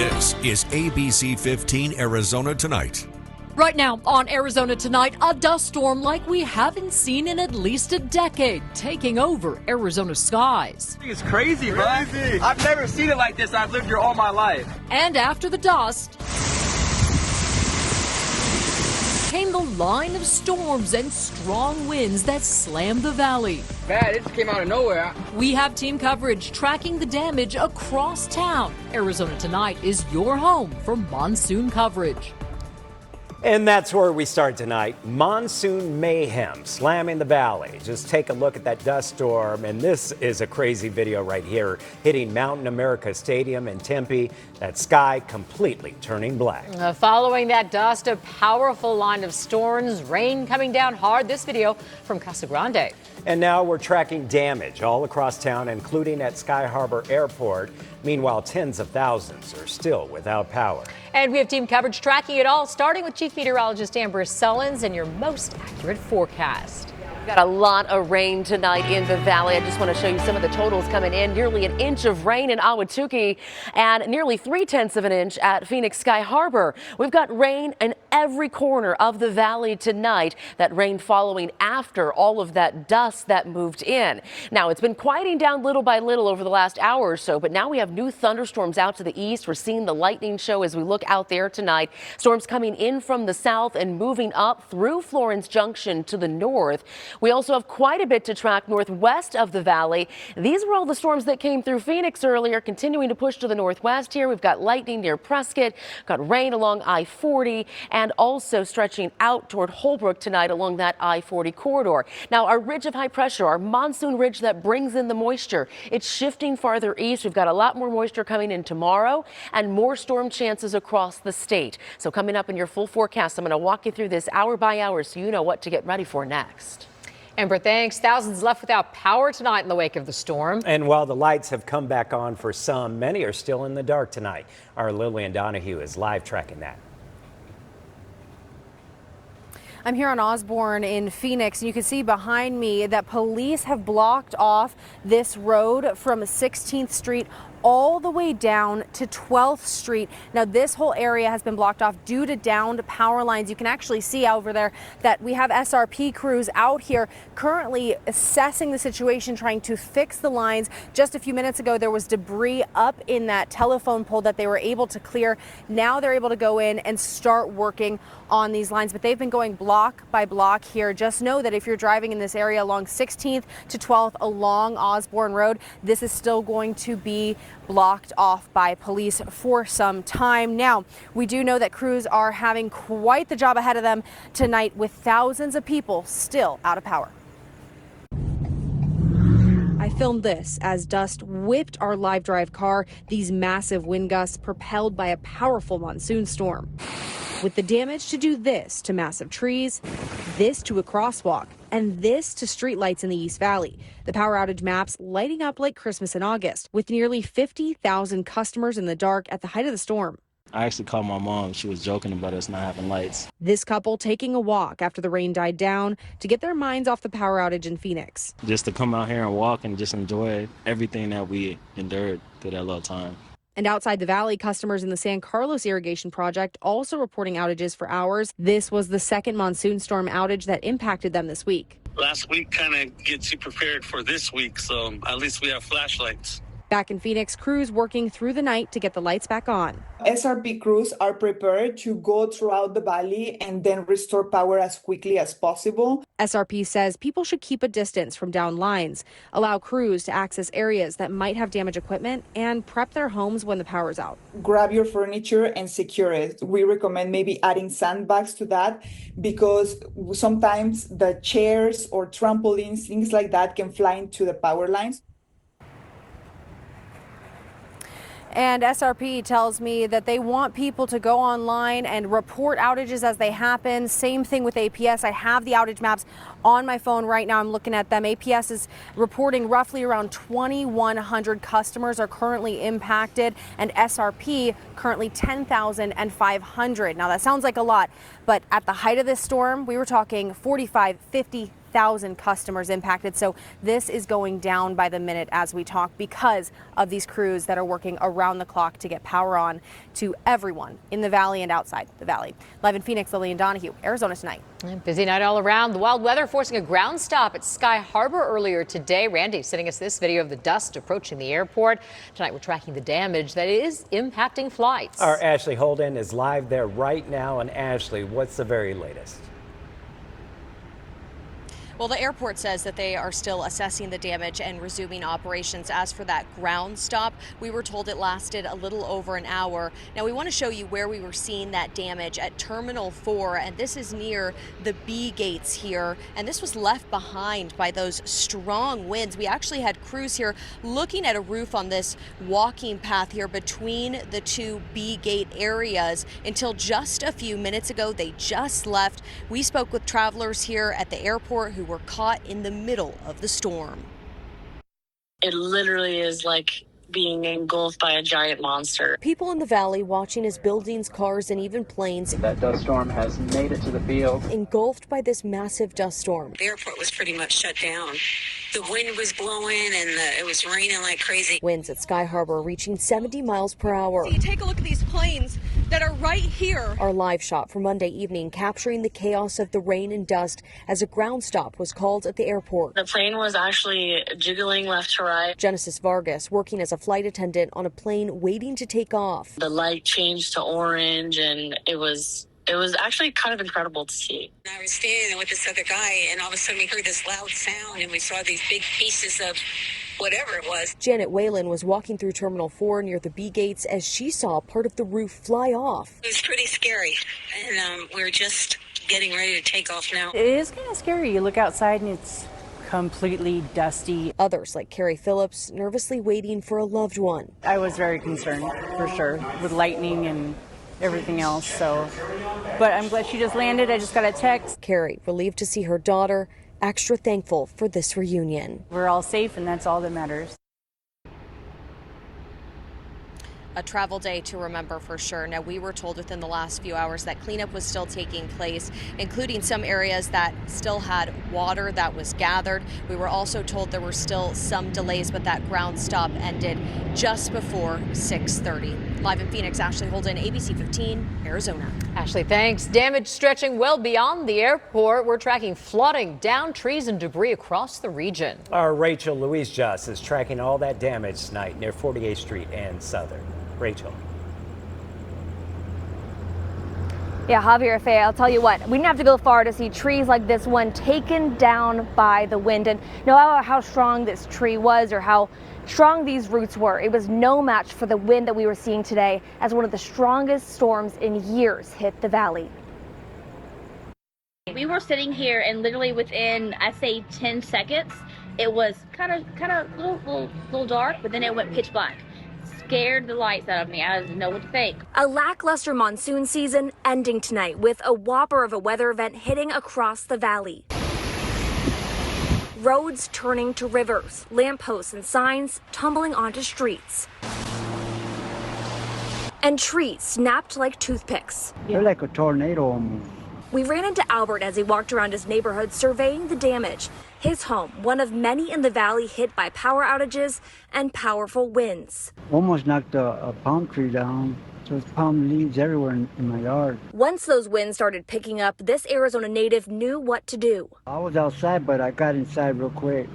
This is ABC 15 Arizona Tonight. Right now on Arizona Tonight, a dust storm like we haven't seen in at least a decade, taking over Arizona skies. It's crazy, bro. I've never seen it like this. I've lived here all my life. And after the dust came the line of storms and strong winds that slammed the valley. Bad, it just came out of nowhere. We have team coverage tracking the damage across town. Arizona Tonight is your home for monsoon coverage. And that's where we start tonight. Monsoon mayhem slamming the valley. Just take a look at that dust storm. And this is a crazy video right here, hitting Mountain America Stadium in Tempe. That sky completely turning black. Following that dust, a powerful line of storms, rain coming down hard. This video from Casa Grande. And now we're tracking damage all across town, including at Sky Harbor Airport. Meanwhile, tens of thousands are still without power. And we have team coverage tracking it all, starting with Chief Meteorologist Amber Sullins and your most accurate forecast. We've got a lot of rain tonight in the valley. I just want to show you some of the totals coming in. Nearly an inch of rain in Ahwatukee and nearly 3/10 of an inch at Phoenix Sky Harbor. We've got rain in every corner of the valley tonight. That rain following after all of that dust that moved in. Now, it's been quieting down little by little over the last hour or so, but now we have new thunderstorms out to the east. We're seeing the lightning show as we look out there tonight. Storms coming in from the south and moving up through Florence Junction to the north. We also have quite a bit to track northwest of the valley. These were all the storms that came through Phoenix earlier, continuing to push to the northwest here. We've got lightning near Prescott, got rain along I-40, and also stretching out toward Holbrook tonight along that I-40 corridor. Now, our ridge of high pressure, our monsoon ridge that brings in the moisture, it's shifting farther east. We've got a lot more moisture coming in tomorrow and more storm chances across the state. So coming up in your full forecast, I'm going to walk you through this hour by hour so you know what to get ready for next. Amber, thanks. Thousands left without power tonight in the wake of the storm. And while the lights have come back on for some, many are still in the dark tonight. Our Lillian Donahue is live tracking that. I'm here on Osborne in Phoenix, and you can see behind me that police have blocked off this road from 16th Street all the way down to 12th Street. Now, this whole area has been blocked off due to downed power lines. You can actually see over there that we have SRP crews out here currently assessing the situation, trying to fix the lines. Just a few minutes ago, there was debris up in that telephone pole that they were able to clear. Now they're able to go in and start working on these lines, but they've been going block by block here. Just know that if you're driving in this area along 16th to 12th along Osborne Road, this is still going to be blocked off by police for some time. Now, we do know that crews are having quite the job ahead of them tonight with thousands of people still out of power. I filmed this as dust whipped our live drive car, these massive wind gusts propelled by a powerful monsoon storm. With the damage to do this to massive trees, this to a crosswalk, and this to streetlights in the East Valley. The power outage maps lighting up like Christmas in August, with nearly 50,000 customers in the dark at the height of the storm. I actually called my mom. She was joking about us not having lights. This couple taking a walk after the rain died down to get their minds off the power outage in Phoenix. Just to come out here and walk and just enjoy everything that we endured through that little time. And outside the valley, customers in the San Carlos irrigation project also reporting outages for hours. This was the second monsoon storm outage that impacted them this week. Last week kind of gets you prepared for this week, so at least we have flashlights. Back in Phoenix, crews working through the night to get the lights back on. SRP crews are prepared to go throughout the valley and then restore power as quickly as possible. SRP says people should keep a distance from down lines, allow crews to access areas that might have damaged equipment, and prep their homes when the power's out. Grab your furniture and secure it. We recommend maybe adding sandbags to that because sometimes the chairs or trampolines, things like that, can fly into the power lines. And SRP tells me that they want people to go online and report outages as they happen. Same thing with APS. I have the outage maps on my phone right now. I'm looking at them. APS is reporting roughly around 2,100 customers are currently impacted, and SRP currently 10,500. Now that sounds like a lot, but at the height of this storm, we were talking 45, 50 1,000 customers impacted. So this is going down by the minute as we talk because of these crews that are working around the clock to get power on to everyone in the valley and outside the valley. Live in Phoenix, Lillian Donahue, Arizona Tonight. Busy night all around. The wild weather forcing a ground stop at Sky Harbor earlier today. Randy sending us this video of the dust approaching the airport. Tonight we're tracking the damage that is impacting flights. Our Ashley Holden is live there right now. And Ashley, what's the very latest? Well, the airport says that they are still assessing the damage and resuming operations. As for that ground stop, we were told it lasted a little over an hour. Now, we want to show you where we were seeing that damage at Terminal 4, and this is near the B gates here. And this was left behind by those strong winds. We actually had crews here looking at a roof on this walking path here between the two B gate areas until just a few minutes ago. They just left. We spoke with travelers here at the airport who were caught in the middle of the storm. It literally is like being engulfed by a giant monster. People in the valley watching as buildings, cars, and even planes. That dust storm has made it to the field. Engulfed by this massive dust storm. The airport was pretty much shut down. The wind was blowing and it was raining like crazy. Winds at Sky Harbor reaching 70 miles per hour. You take a look at these planes that are right here. Our live shot from Monday evening capturing the chaos of the rain and dust as a ground stop was called at the airport. The plane was actually jiggling left to right. Genesis Vargas working as a flight attendant on a plane waiting to take off. The light changed to orange and it was actually kind of incredible to see. I was standing there with this other guy and all of a sudden we heard this loud sound and we saw these big pieces of whatever it was. Janet Whalen was walking through Terminal 4 near the B gates as she saw part of the roof fly off. It was pretty scary and we're just getting ready to take off now. It is kind of scary. You look outside and it's completely dusty. Others, like Carrie Phillips, nervously waiting for a loved one. I was very concerned, for sure, with lightning and everything else. But I'm glad she just landed. I just got a text. Carrie, relieved to see her daughter, extra thankful for this reunion. We're all safe, and that's all that matters. A travel day to remember for sure. Now, we were told within the last few hours that cleanup was still taking place, including some areas that still had water that was gathered. We were also told there were still some delays, but that ground stop ended just before 6:30. Live in Phoenix, Ashley Holden, ABC 15, Arizona. Ashley, thanks. Damage stretching well beyond the airport. We're tracking flooding, downed trees, and debris across the region. Our Rachel Louise Just is tracking all that damage tonight near 48th Street and Southern. Rachel. Yeah, Javier Faye, I'll tell you what, we didn't have to go far to see trees like this one taken down by the wind. And no matter how strong this tree was or how strong these roots were, it was no match for the wind that we were seeing today as one of the strongest storms in years hit the valley. We were sitting here and literally within, I'd say 10 seconds, it was kind of little dark, but then it went pitch black. Scared the lights out of me. I didn't know what to think. A lackluster monsoon season ending tonight with a whopper of a weather event hitting across the valley. Roads turning to rivers, lampposts and signs tumbling onto streets. And trees snapped like toothpicks. They're like a tornado almost. We ran into Albert as he walked around his neighborhood surveying the damage. His home, one of many in the valley hit by power outages and powerful winds. Almost knocked a palm tree down. So there's palm leaves everywhere in my yard. Once those winds started picking up, this Arizona native knew what to do. I was outside, but I got inside real quick.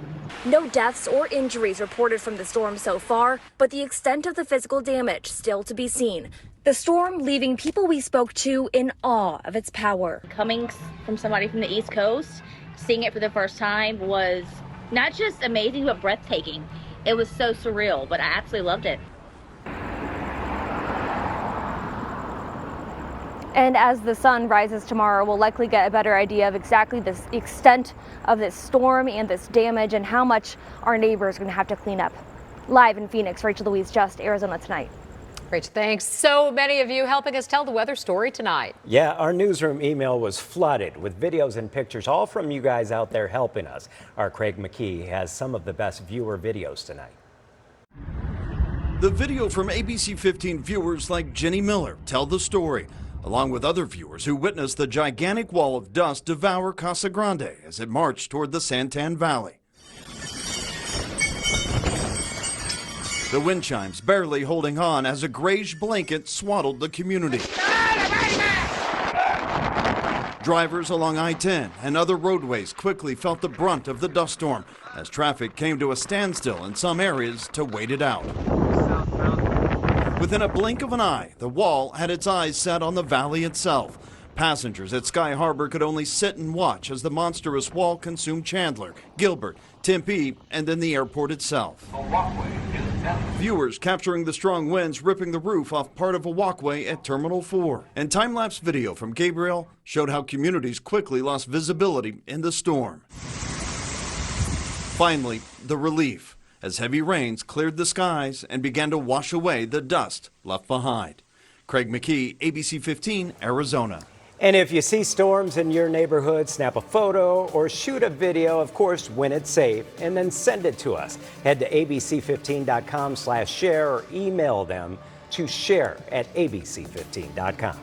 No deaths or injuries reported from the storm so far, but the extent of the physical damage still to be seen. The storm leaving people we spoke to in awe of its power. Coming from somebody from the East Coast, seeing it for the first time was not just amazing, but breathtaking. It was so surreal, but I absolutely loved it. And as the sun rises tomorrow, we'll likely get a better idea of exactly the extent of this storm and this damage and how much our neighbors are going to have to clean up. Live in Phoenix, Rachel Louise Just, Arizona Tonight. Rachel, thanks. So many of you helping us tell the weather story tonight. Yeah, our newsroom email was flooded with videos and pictures, all from you guys out there helping us. Our Craig McKee has some of the best viewer videos tonight. The video from ABC 15 viewers like Jenny Miller tell the story along with other viewers who witnessed the gigantic wall of dust devour Casa Grande as it marched toward the Santan Valley. The wind chimes barely holding on as a grayish blanket swaddled the community. Drivers along I-10 and other roadways quickly felt the brunt of the dust storm as traffic came to a standstill in some areas to wait it out. Within a blink of an eye, the wall had its eyes set on the valley itself. Passengers at Sky Harbor could only sit and watch as the monstrous wall consumed Chandler, Gilbert, Tempe, and then the airport itself. Viewers capturing the strong winds ripping the roof off part of a walkway at Terminal 4. And time-lapse video from Gabriel showed how communities quickly lost visibility in the storm. Finally, the relief, as heavy rains cleared the skies and began to wash away the dust left behind. Craig McKee, ABC 15, Arizona. And if you see storms in your neighborhood, snap a photo or shoot a video, of course, when it's safe, and then send it to us. Head to abc15.com/share or email them to share@abc15.com.